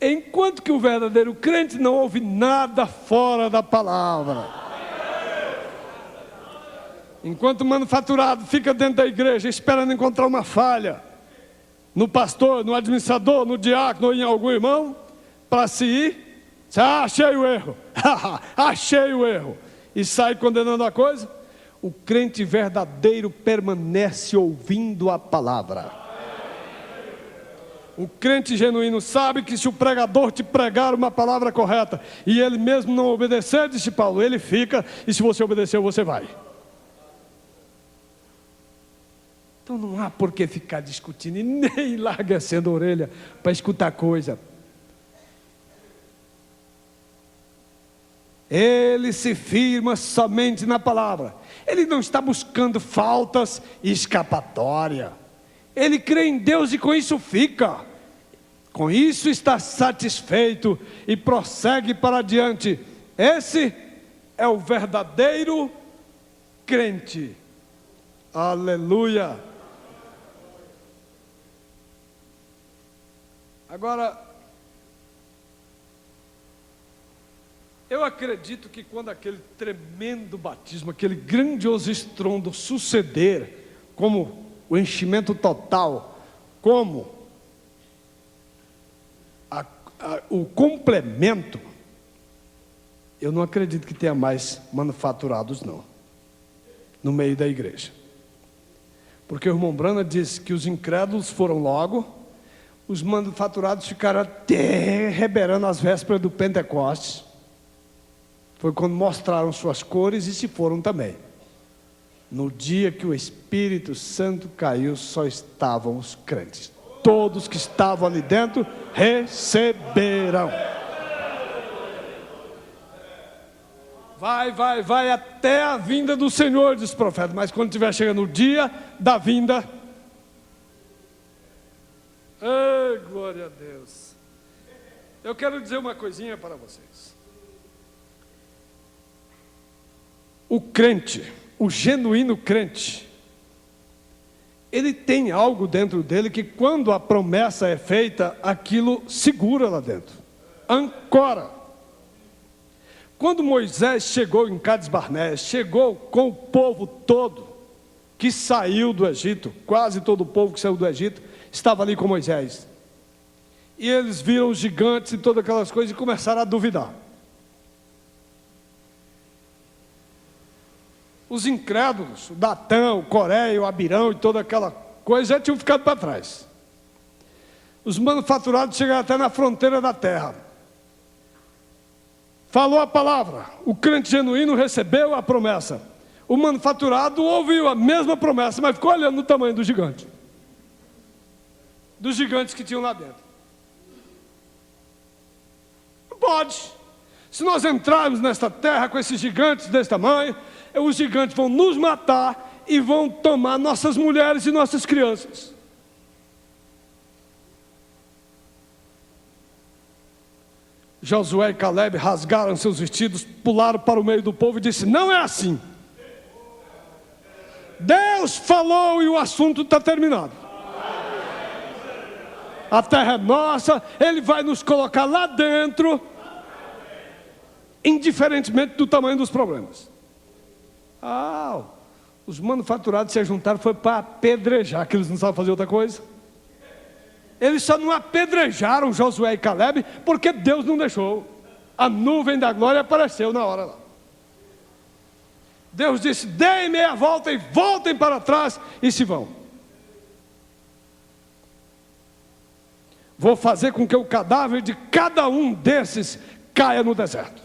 enquanto que o verdadeiro crente não ouve nada fora da palavra. Enquanto o manufaturado fica dentro da igreja esperando encontrar uma falha no pastor, no administrador, no diácono ou em algum irmão, para se ir, achei o erro, achei o erro, e sai condenando a coisa. O crente verdadeiro permanece ouvindo a palavra. O crente genuíno sabe que se o pregador te pregar uma palavra correta e ele mesmo não obedecer, disse Paulo, ele fica, e se você obedeceu, você vai. Então não há por que ficar discutindo e nem largacendo a orelha para escutar coisa. Ele se firma somente na palavra. Ele não está buscando faltas e escapatória. Ele crê em Deus e com isso fica. Com isso está satisfeito e prossegue para adiante. Esse é o verdadeiro crente. Aleluia. Agora, eu acredito que quando aquele tremendo batismo, aquele grandioso estrondo suceder, como o enchimento total, como o complemento, eu não acredito que tenha mais manufaturados não, no meio da igreja. Porque o irmão Brana disse que os incrédulos foram logo, os manufaturados ficaram até reberando as vésperas do Pentecostes. Foi quando mostraram suas cores e se foram também. No dia que o Espírito Santo caiu, só estavam os crentes. Todos que estavam ali dentro receberão. Vai até a vinda do Senhor, diz o profeta. Mas quando estiver chegando o dia da vinda, ei, glória a Deus. Eu quero dizer uma coisinha para vocês. O crente, o genuíno crente, ele tem algo dentro dele que quando a promessa é feita, aquilo segura lá dentro, ancora. Quando Moisés chegou em Cades Barnea, chegou com o povo todo que saiu do Egito, quase todo o povo que saiu do Egito, estava ali com Moisés. E eles viram os gigantes e todas aquelas coisas e começaram a duvidar. Os incrédulos, o Datã, o Coré, o Abirão e toda aquela coisa já tinham ficado para trás. Os manufaturados chegaram até na fronteira da terra. Falou a palavra, o crente genuíno recebeu a promessa. O manufaturado ouviu a mesma promessa, mas ficou olhando no tamanho do gigante. Dos gigantes que tinham lá dentro. Não pode. Se nós entrarmos nesta terra com esses gigantes desse tamanho, os gigantes vão nos matar e vão tomar nossas mulheres e nossas crianças. Josué e Caleb rasgaram seus vestidos, pularam para o meio do povo e disse: não é assim. Deus falou e o assunto está terminado. A terra é nossa, Ele vai nos colocar lá dentro, indiferentemente do tamanho dos problemas. Os manufaturados se juntaram, foi para apedrejar, que eles não sabem fazer outra coisa. Eles só não apedrejaram Josué e Caleb, porque Deus não deixou. A nuvem da glória apareceu na hora lá. Deus disse: deem meia volta e voltem para trás e se vão. Vou fazer com que o cadáver de cada um desses caia no deserto.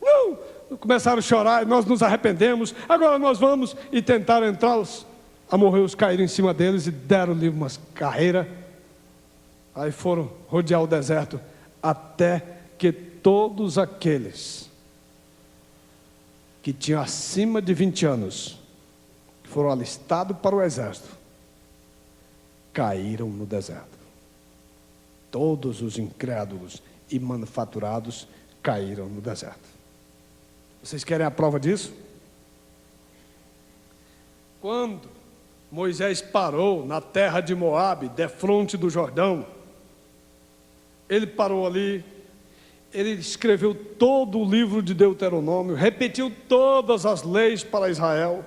Não! Começaram a chorar, nós nos arrependemos, agora nós vamos, e tentaram entrar, os amorreus caíram em cima deles e deram-lhe umas carreiras. Aí foram rodear o deserto, até que todos aqueles que tinham acima de 20 anos, que foram alistados para o exército, caíram no deserto. Todos os incrédulos e manufaturados caíram no deserto. Vocês querem a prova disso? Quando Moisés parou na terra de Moabe, defronte do Jordão, ele parou ali, ele escreveu todo o livro de Deuteronômio, repetiu todas as leis para Israel.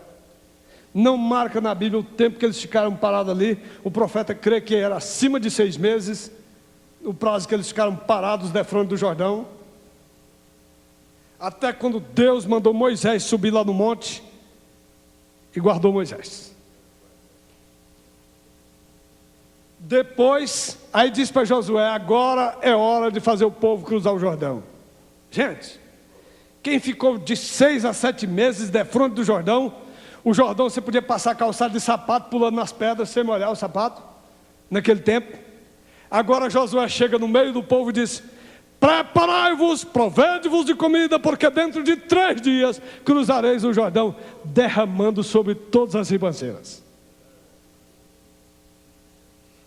Não marca na Bíblia o tempo que eles ficaram parados ali. O profeta crê que era acima de 6 meses, o prazo que eles ficaram parados defronte do Jordão. Até quando Deus mandou Moisés subir lá no monte e guardou Moisés. Depois, aí diz para Josué: agora é hora de fazer o povo cruzar o Jordão. Gente, quem ficou de 6 a 7 meses defronte do Jordão, o Jordão você podia passar calçado de sapato, pulando nas pedras, sem molhar o sapato, naquele tempo. Agora Josué chega no meio do povo e diz: preparai-vos, provede-vos de comida, porque dentro de 3 dias cruzareis o Jordão, derramando sobre todas as ribanceiras.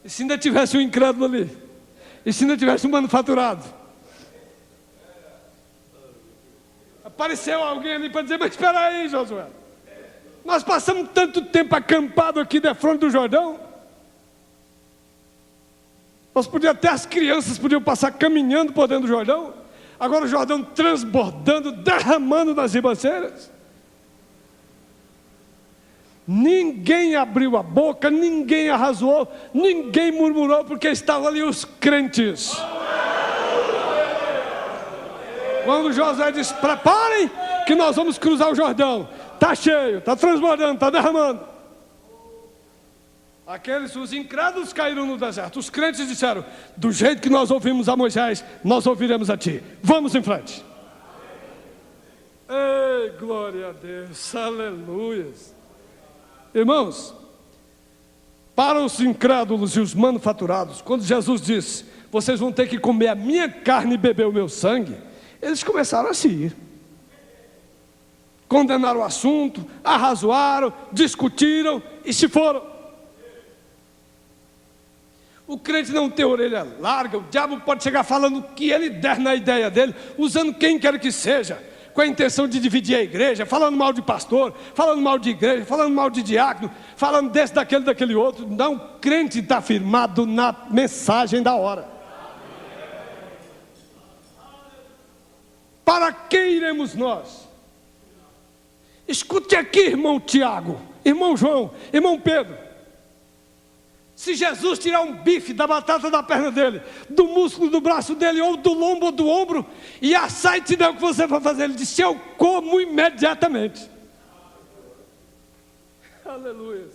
E se ainda tivesse um incrédulo ali? E se ainda tivesse um manufaturado? Apareceu alguém ali para dizer: mas espera aí, Josué, nós passamos tanto tempo acampado aqui defronte do Jordão. Nós podíamos, até as crianças podiam passar caminhando por dentro do Jordão. Agora o Jordão transbordando, derramando nas ribanceiras. Ninguém abriu a boca, ninguém arrasou, ninguém murmurou, porque estavam ali os crentes. Quando Josué disse: preparem que nós vamos cruzar o Jordão, está cheio, está transbordando, está derramando. Os incrédulos caíram no deserto. Os crentes disseram: do jeito que nós ouvimos a Moisés, nós ouviremos a ti. Vamos em frente. Ei, glória a Deus, aleluia. Irmãos, para os incrédulos e os manufaturados, quando Jesus disse: vocês vão ter que comer a minha carne e beber o meu sangue, eles começaram a se ir. Condenaram o assunto, arrazoaram, discutiram e se foram. O crente não tem orelha larga, o diabo pode chegar falando o que ele der na ideia dele, usando quem quer que seja, com a intenção de dividir a igreja, falando mal de pastor, falando mal de igreja, falando mal de diácono, falando desse, daquele outro. Não, o crente está firmado na mensagem da hora. Para quem iremos nós? Escute aqui, irmão Tiago, irmão João, irmão Pedro. Se Jesus tirar um bife da batata da perna dele, do músculo do braço dele, ou do lombo ou do ombro, e assar e te der o que você vai fazer, ele disse: eu como imediatamente. Aleluia.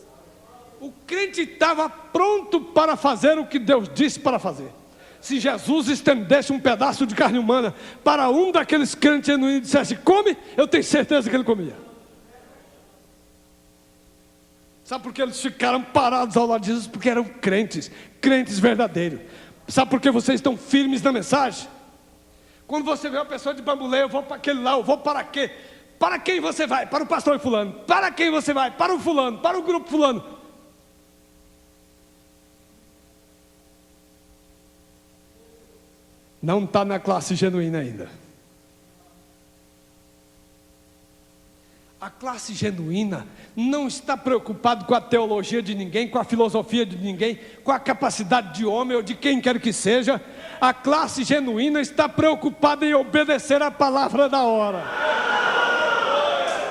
O crente estava pronto para fazer o que Deus disse para fazer. Se Jesus estendesse um pedaço de carne humana para um daqueles crentes genuínos e dissesse: come, eu tenho certeza que ele comia. Sabe por que eles ficaram parados ao lado de Jesus? Porque eram crentes, crentes verdadeiros. Sabe por que vocês estão firmes na mensagem? Quando você vê uma pessoa de bambolê: eu vou para aquele lá, eu vou para quê? Para quem você vai? Para o pastor fulano. Para quem você vai? Para o fulano, para o grupo fulano. Não está na classe genuína ainda. A classe genuína não está preocupada com a teologia de ninguém, com a filosofia de ninguém, com a capacidade de homem ou de quem quer que seja. A classe genuína está preocupada em obedecer a palavra da hora.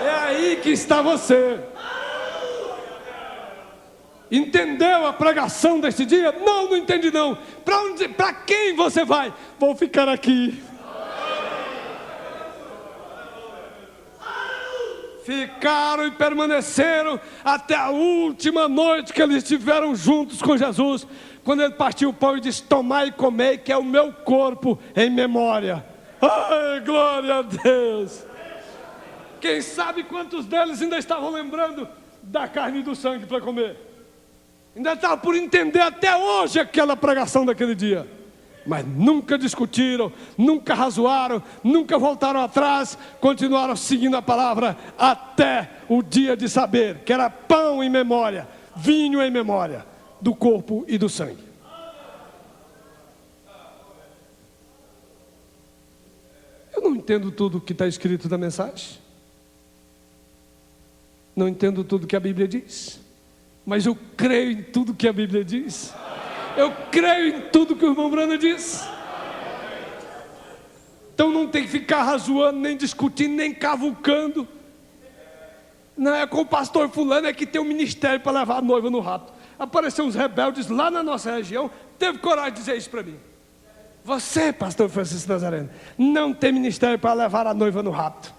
É aí que está você. Entendeu a pregação deste dia? Não entendi não. Para quem você vai? Vou ficar aqui. Ficaram e permaneceram até a última noite que eles estiveram juntos com Jesus, quando ele partiu o pão e disse: tomai e comei, que é o meu corpo em memória. Ai, glória a Deus! Quem sabe quantos deles ainda estavam lembrando da carne e do sangue para comer? Ainda estavam por entender até hoje aquela pregação daquele dia. Mas nunca discutiram, nunca razoaram, nunca voltaram atrás, continuaram seguindo a palavra até o dia de saber que era pão em memória, vinho em memória do corpo e do sangue. Eu não entendo tudo o que está escrito na mensagem, não entendo tudo que a Bíblia diz, mas eu creio em tudo que a Bíblia diz. Eu creio em tudo que o irmão Brana diz. Então não tem que ficar razoando, nem discutindo, nem cavucando. Não é com o pastor fulano, é que tem um ministério para levar a noiva no rapto. Apareceram uns rebeldes lá na nossa região, teve coragem de dizer isso para mim. Você, pastor Francisco Nazareno, não tem ministério para levar a noiva no rapto.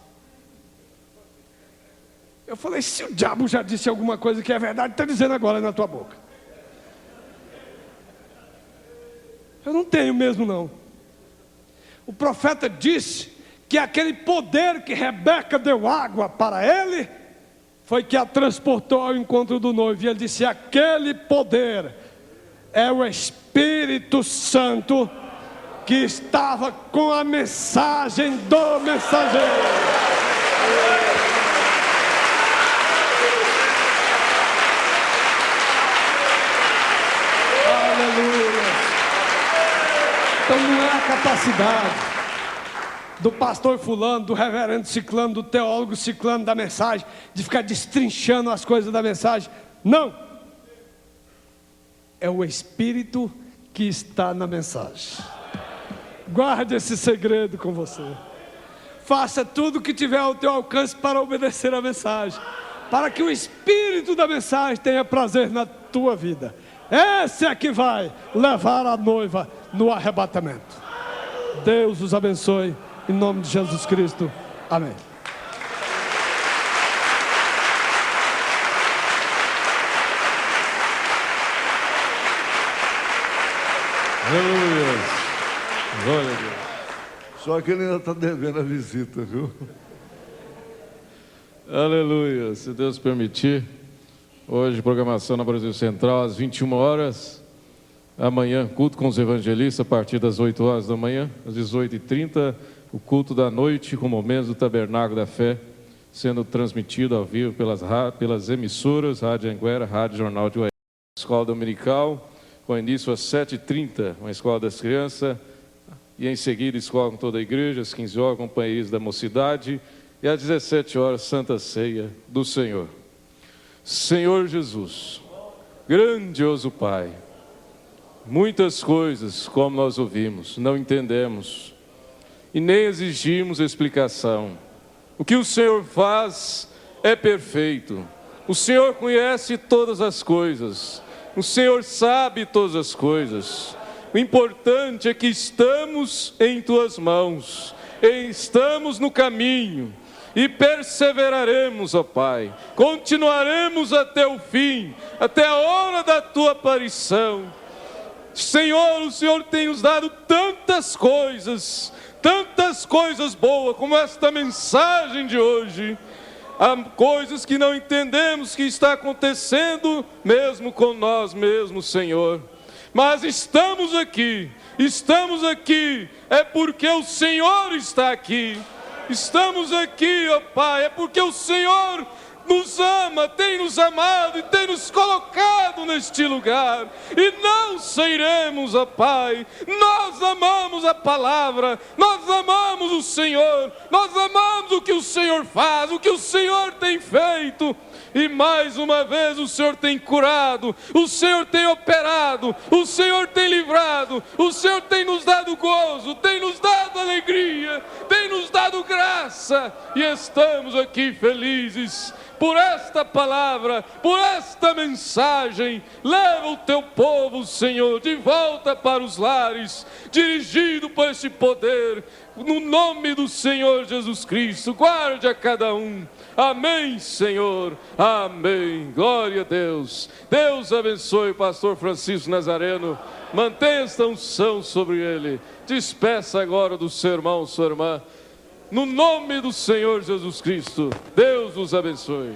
Eu falei: se o diabo já disse alguma coisa que é verdade, está dizendo agora na tua boca. Eu não tenho mesmo não. O profeta disse que aquele poder que Rebeca deu água para ele, foi que a transportou ao encontro do noivo. E ele disse: aquele poder é o Espírito Santo que estava com a mensagem do mensageiro. Então não é a capacidade do pastor fulano, do reverendo ciclano, do teólogo ciclano da mensagem, de ficar destrinchando as coisas da mensagem. Não! É o Espírito que está na mensagem. Guarde esse segredo com você. Faça tudo o que tiver ao teu alcance para obedecer a mensagem, para que o Espírito da mensagem tenha prazer na tua vida. Esse é que vai levar a noiva no arrebatamento. Deus os abençoe, em nome de Jesus Cristo. Amém. Aleluia. Glória a Deus. Só que ele ainda está devendo a visita, viu? Aleluia. Se Deus permitir, hoje programação na Brasil Central às 21 horas. Amanhã, culto com os evangelistas, a partir das 8 horas da manhã, às 18h30, o culto da noite, com momentos do Tabernáculo da Fé, sendo transmitido ao vivo pelas emissoras, Rádio Anguera, Rádio Jornal de Oeste. Escola Dominical, com início às 7h30, uma escola das crianças, e em seguida, escola com toda a igreja, às 15 horas, companheiros da mocidade, e às 17 horas, Santa Ceia do Senhor. Senhor Jesus, grandioso Pai, muitas coisas, como nós ouvimos, não entendemos e nem exigimos explicação. O que o Senhor faz é perfeito. O Senhor conhece todas as coisas. O Senhor sabe todas as coisas. O importante é que estamos em Tuas mãos, e estamos no caminho e perseveraremos, ó Pai. Continuaremos até o fim, até a hora da Tua aparição. Senhor, o Senhor tem nos dado tantas coisas boas, como esta mensagem de hoje. Há coisas que não entendemos que está acontecendo, mesmo com nós mesmos, Senhor. Mas estamos aqui, é porque o Senhor está aqui. Estamos aqui, ó Pai, é porque o Senhor nos ama, tem nos amado e tem nos colocado neste lugar. E não sairemos, ó Pai. Nós amamos a palavra, nós amamos o Senhor, nós amamos o que o Senhor faz, o que o Senhor tem feito. E mais uma vez o Senhor tem curado, o Senhor tem operado, o Senhor tem livrado, o Senhor tem nos dado gozo, tem nos dado alegria, tem nos dado graça. E estamos aqui felizes por esta palavra, por esta mensagem. Leva o teu povo, Senhor, de volta para os lares, dirigido por esse poder, no nome do Senhor Jesus Cristo. Guarde a cada um, Amém, Senhor. Amém. Glória a Deus. Deus abençoe o pastor Francisco Nazareno. Mantenha esta unção sobre ele. Despeça agora do seu irmão, sua irmã. No nome do Senhor Jesus Cristo. Deus os abençoe.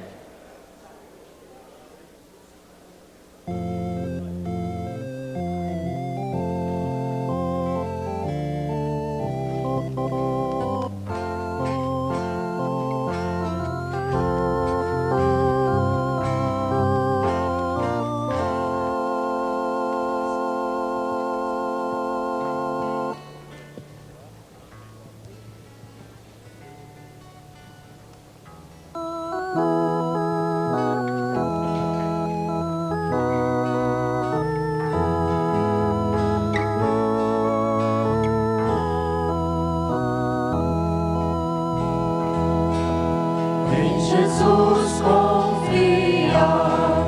Em Jesus confiar,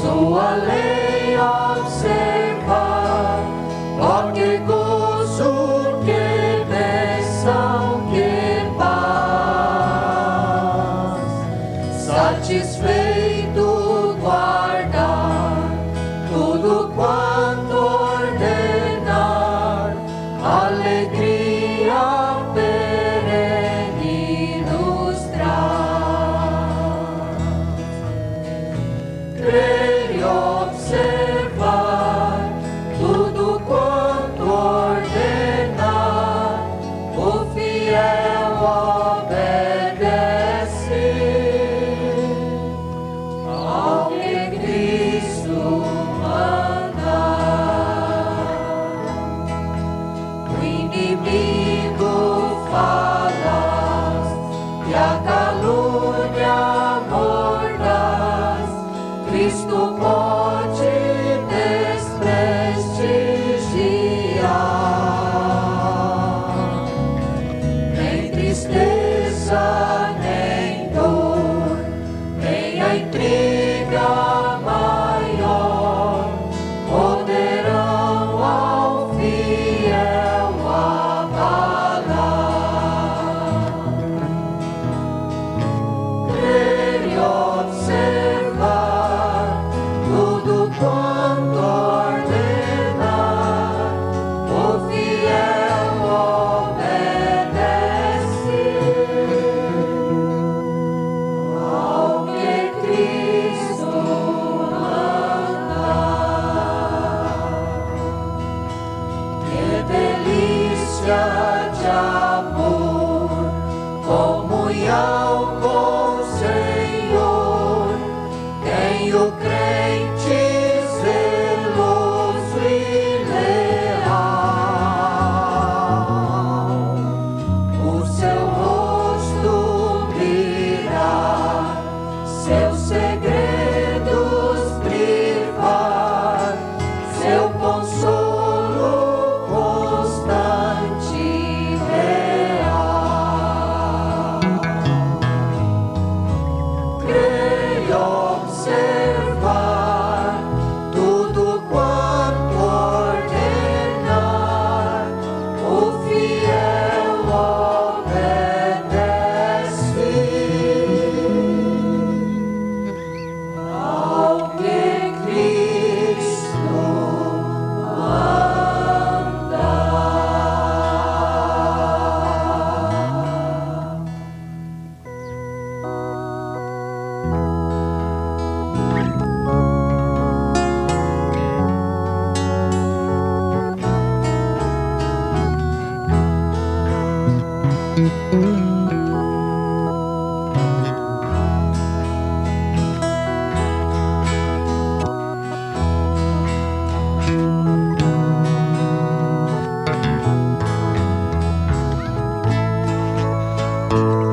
sua lei observar, ó que gozo, que bênção, que paz, satisfeito guardar tudo quanto ordenar, alegria perene nos traz. Crer e observar tudo quanto ordenar, o fiel obedece ao que Cristo mandar. O inimigo fala e a calúnia mordaz, Cristo pode desprestigiar. Nem tristeza, nem dor, nem a intriga maior poderão ao fiel abalar. Crer e observar tudo quanto ordenar, o fiel obedece ao que Cristo mandar. Que delícia de amor, comunhão com o Senhor, tem o crente zeloso e leal. O seu rosto brilhar, seus segredos privar, seu consolo constante e real. Crer e observar tudo quanto ordenar, o fiel obedece ao que Cristo manda. Amém. 「